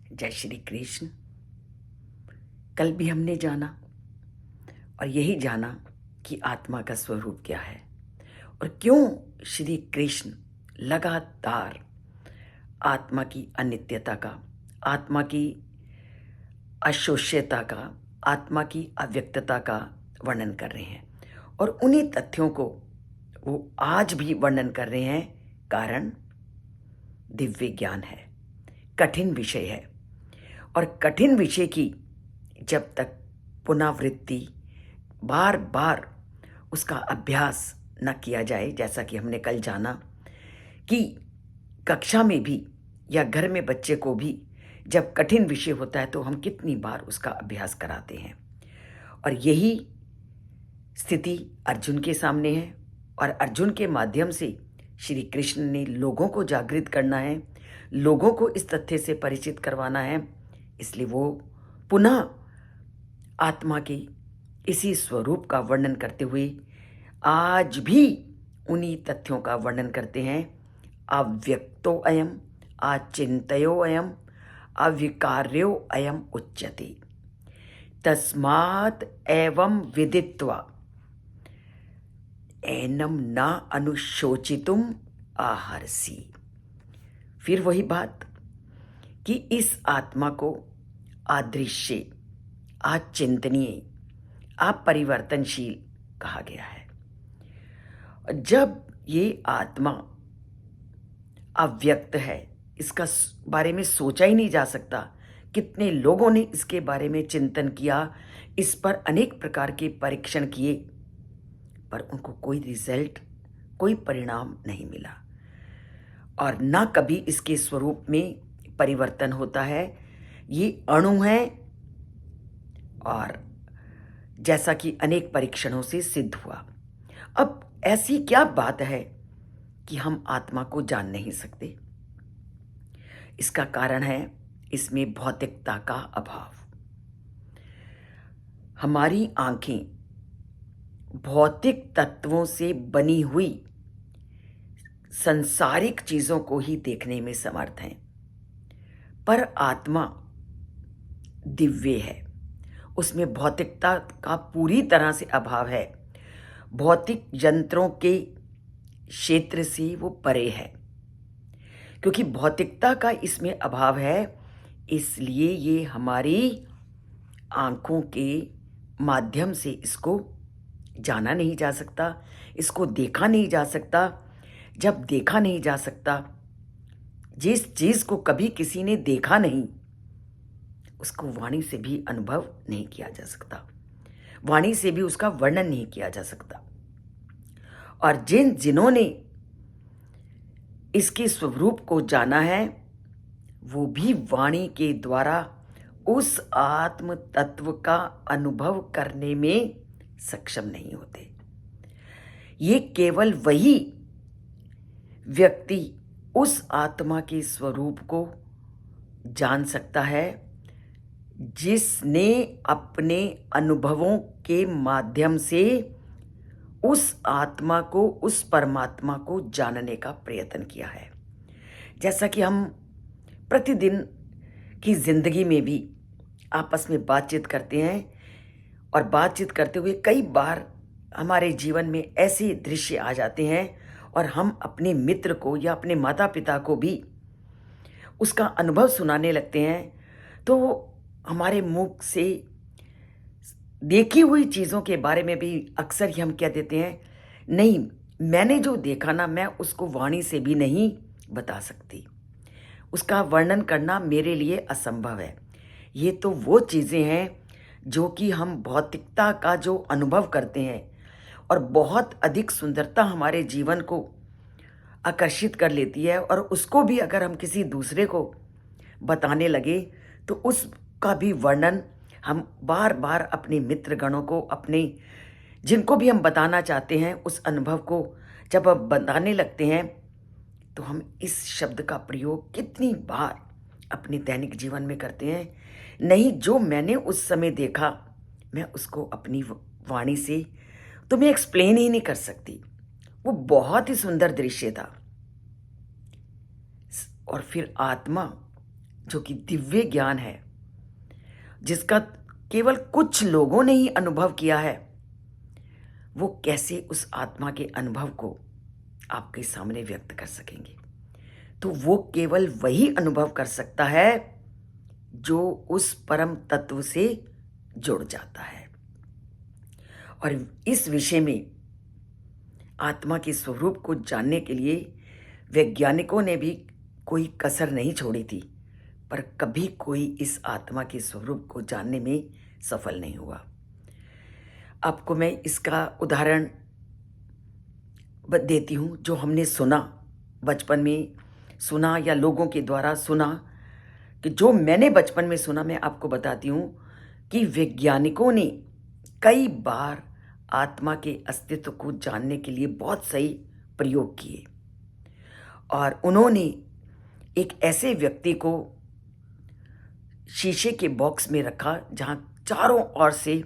जय श्री कृष्ण। कल भी हमने जाना और यही जाना कि आत्मा का स्वरूप क्या है और क्यों श्री कृष्ण लगातार आत्मा की अनित्यता का, आत्मा की अशोष्यता का, आत्मा की अव्यक्तता का वर्णन कर रहे हैं। और उन्हीं तथ्यों को वो आज भी वर्णन कर रहे हैं। कारण दिव्य ज्ञान है, कठिन विषय है। और कठिन विषय की जब तक पुनरावृत्ति, बार बार उसका अभ्यास न किया जाए, जैसा कि हमने कल जाना कि कक्षा में भी या घर में बच्चे को भी जब कठिन विषय होता है तो हम कितनी बार उसका अभ्यास कराते हैं। और यही स्थिति अर्जुन के सामने है और अर्जुन के माध्यम से श्री कृष्ण ने लोगों को जागृत करना है, लोगों को इस तथ्य से परिचित करवाना है। इसलिए वो पुनः आत्मा के इसी स्वरूप का वर्णन करते हुए आज भी उन्हीं तथ्यों का वर्णन करते हैं। अव्यक्तो अयम, अचिंत्यो अयम, अविकार्यो अयम उच्यते, तस्मात् एवं विदित्वा एनम न अनुशोचितुम आहर्षि। फिर वही बात कि इस आत्मा को अदृश्य, अचिंतनीय, अपरिवर्तनशील कहा गया है। जब ये आत्मा अव्यक्त है, इसका बारे में सोचा ही नहीं जा सकता। कितने लोगों ने इसके बारे में चिंतन किया, इस पर अनेक प्रकार के परीक्षण किए, पर उनको कोई रिजल्ट, कोई परिणाम नहीं मिला। और ना कभी इसके स्वरूप में परिवर्तन होता है। ये अणु है और जैसा कि अनेक परीक्षणों से सिद्ध हुआ। अब ऐसी क्या बात है कि हम आत्मा को जान नहीं सकते? इसका कारण है इसमें भौतिकता का अभाव। हमारी आंखें भौतिक तत्वों से बनी हुई संसारिक चीजों को ही देखने में समर्थ हैं, पर आत्मा दिव्य है, उसमें भौतिकता का पूरी तरह से अभाव है। भौतिक यंत्रों के क्षेत्र से वो परे है। क्योंकि भौतिकता का इसमें अभाव है, इसलिए ये हमारी आंखों के माध्यम से इसको जाना नहीं जा सकता, इसको देखा नहीं जा सकता। जब देखा नहीं जा सकता, जिस चीज को कभी किसी ने देखा नहीं, उसको वाणी से भी अनुभव नहीं किया जा सकता, वाणी से भी उसका वर्णन नहीं किया जा सकता। और जिन्होंने इसके स्वरूप को जाना है, वो भी वाणी के द्वारा उस आत्म तत्व का अनुभव करने में सक्षम नहीं होते। ये केवल वही व्यक्ति उस आत्मा के स्वरूप को जान सकता है जिसने अपने अनुभवों के माध्यम से उस आत्मा को, उस परमात्मा को जानने का प्रयत्न किया है। जैसा कि हम प्रतिदिन की जिंदगी में भी आपस में बातचीत करते हैं और बातचीत करते हुए कई बार हमारे जीवन में ऐसे दृश्य आ जाते हैं और हम अपने मित्र को या अपने माता पिता को भी उसका अनुभव सुनाने लगते हैं, तो हमारे मुख से देखी हुई चीज़ों के बारे में भी अक्सर ही हम कह देते हैं, नहीं, मैंने जो देखा ना, मैं उसको वाणी से भी नहीं बता सकती, उसका वर्णन करना मेरे लिए असंभव है। ये तो वो चीज़ें हैं जो कि हम भौतिकता का जो अनुभव करते हैं और बहुत अधिक सुंदरता हमारे जीवन को आकर्षित कर लेती है। और उसको भी अगर हम किसी दूसरे को बताने लगे तो उसका भी वर्णन हम बार बार अपने मित्रगणों को, अपने जिनको भी हम बताना चाहते हैं, उस अनुभव को जब हम बताने लगते हैं तो हम इस शब्द का प्रयोग कितनी बार अपने दैनिक जीवन में करते हैं। नहीं, जो मैंने उस समय देखा, मैं उसको अपनी वाणी से तुम्हें एक्सप्लेन ही नहीं कर सकती। वो बहुत ही सुंदर दृश्य था। और फिर आत्मा जो कि दिव्य ज्ञान है, जिसका केवल कुछ लोगों ने ही अनुभव किया है, वो कैसे उस आत्मा के अनुभव को आपके सामने व्यक्त कर सकेंगे? तो वो केवल वही अनुभव कर सकता है जो उस परम तत्व से जुड़ जाता है। और इस विषय में आत्मा के स्वरूप को जानने के लिए वैज्ञानिकों ने भी कोई कसर नहीं छोड़ी थी, पर कभी कोई इस आत्मा के स्वरूप को जानने में सफल नहीं हुआ। आपको मैं इसका उदाहरण देती हूँ, जो हमने सुना, बचपन में सुना या लोगों के द्वारा सुना, कि जो मैंने बचपन में सुना मैं आपको बताती हूँ कि वैज्ञानिकों ने कई बार आत्मा के अस्तित्व को जानने के लिए बहुत सही प्रयोग किए, और उन्होंने एक ऐसे व्यक्ति को शीशे के बॉक्स में रखा जहाँ चारों ओर से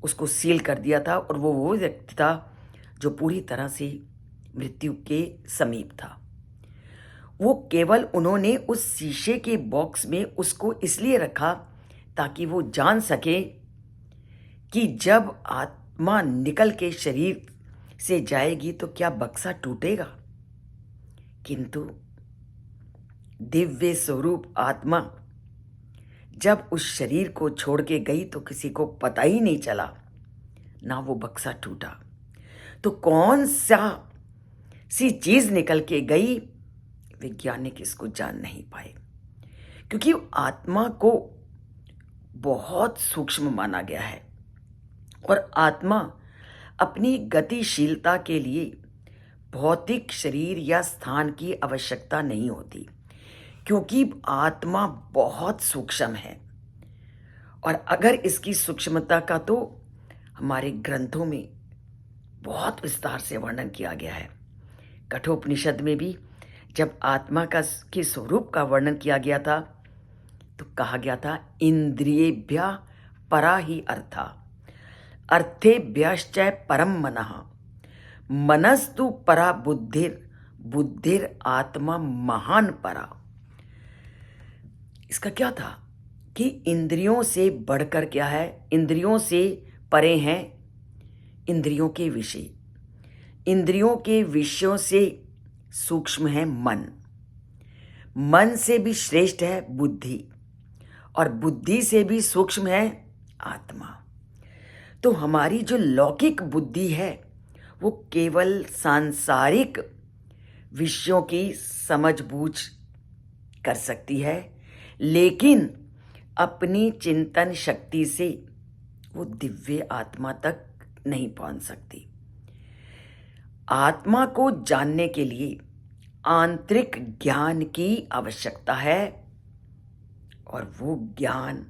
उसको सील कर दिया था, और वो व्यक्ति था जो पूरी तरह से मृत्यु के समीप था। वो केवल उन्होंने उस शीशे के बॉक्स में उसको इसलिए रखा ताकि वो जान सके कि जब आत्मा निकल के शरीर से जाएगी तो क्या बक्सा टूटेगा। किंतु दिव्य स्वरूप आत्मा जब उस शरीर को छोड़ के गई तो किसी को पता ही नहीं चला, ना वो बक्सा टूटा। तो कौन सी चीज निकल के गई, वैज्ञानिक इसको जान नहीं पाए, क्योंकि आत्मा को बहुत सूक्ष्म माना गया है, और आत्मा अपनी गतिशीलता के लिए भौतिक शरीर या स्थान की आवश्यकता नहीं होती, क्योंकि आत्मा बहुत सूक्ष्म है। और अगर इसकी सूक्ष्मता का तो हमारे ग्रंथों में बहुत विस्तार से वर्णन किया गया है। कठोपनिषद में भी जब आत्मा के स्वरूप का वर्णन किया गया था तो कहा गया था, इंद्रियेभ्यः परा ही अर्था, अर्थेभ्यश्च परम मनः, मनस्तु परा बुद्धिर, बुद्धिर आत्मा महान परा। इसका क्या था कि इंद्रियों से बढ़कर क्या है, इंद्रियों से परे हैं इंद्रियों के विषय, इंद्रियों के विषयों से सूक्ष्म है मन, मन से भी श्रेष्ठ है बुद्धि, और बुद्धि से भी सूक्ष्म है आत्मा। तो हमारी जो लौकिक बुद्धि है वो केवल सांसारिक विषयों की समझ बूझ कर सकती है, लेकिन अपनी चिंतन शक्ति से वो दिव्य आत्मा तक नहीं पहुंच सकती। आत्मा को जानने के लिए आंतरिक ज्ञान की आवश्यकता है, और वो ज्ञान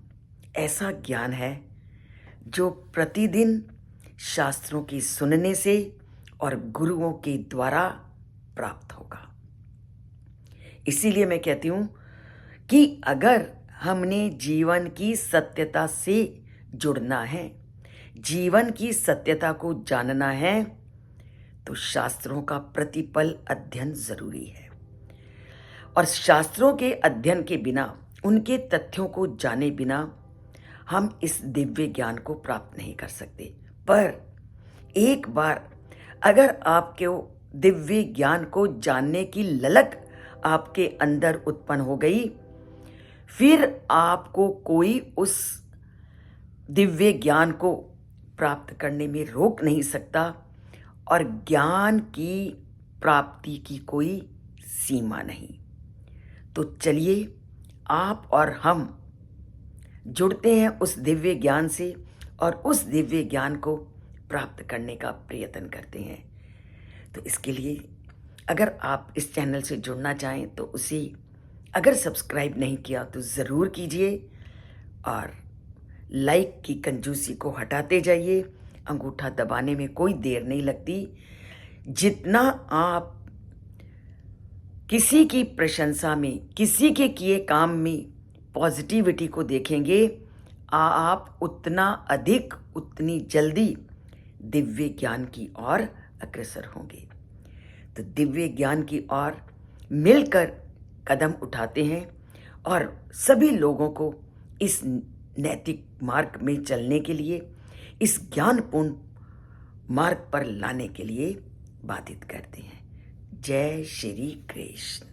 ऐसा ज्ञान है जो प्रतिदिन शास्त्रों की सुनने से और गुरुओं के द्वारा प्राप्त होगा। इसीलिए मैं कहती हूँ कि अगर हमने जीवन की सत्यता से जुड़ना है, जीवन की सत्यता को जानना है, तो शास्त्रों का प्रतिपल अध्ययन जरूरी है। और शास्त्रों के अध्ययन के बिना, उनके तथ्यों को जाने बिना हम इस दिव्य ज्ञान को प्राप्त नहीं कर सकते। पर एक बार अगर आपके दिव्य ज्ञान को जानने की ललक आपके अंदर उत्पन्न हो गई, फिर आपको कोई उस दिव्य ज्ञान को प्राप्त करने में रोक नहीं सकता, और ज्ञान की प्राप्ति की कोई सीमा नहीं। तो चलिए आप और हम जुड़ते हैं उस दिव्य ज्ञान से, और उस दिव्य ज्ञान को प्राप्त करने का प्रयत्न करते हैं। तो इसके लिए अगर आप इस चैनल से जुड़ना चाहें तो उसे अगर सब्सक्राइब नहीं किया तो ज़रूर कीजिए, और लाइक की कंजूसी को हटाते जाइए। अंगूठा दबाने में कोई देर नहीं लगती। जितना आप किसी की प्रशंसा में, किसी के किए काम में पॉजिटिविटी को देखेंगे, आप उतना अधिक, उतनी जल्दी दिव्य ज्ञान की ओर अग्रसर होंगे। तो दिव्य ज्ञान की ओर मिलकर कदम उठाते हैं, और सभी लोगों को इस नैतिक मार्ग में चलने के लिए, इस ज्ञानपूर्ण मार्ग पर लाने के लिए बाधित करते हैं। जय श्री कृष्ण।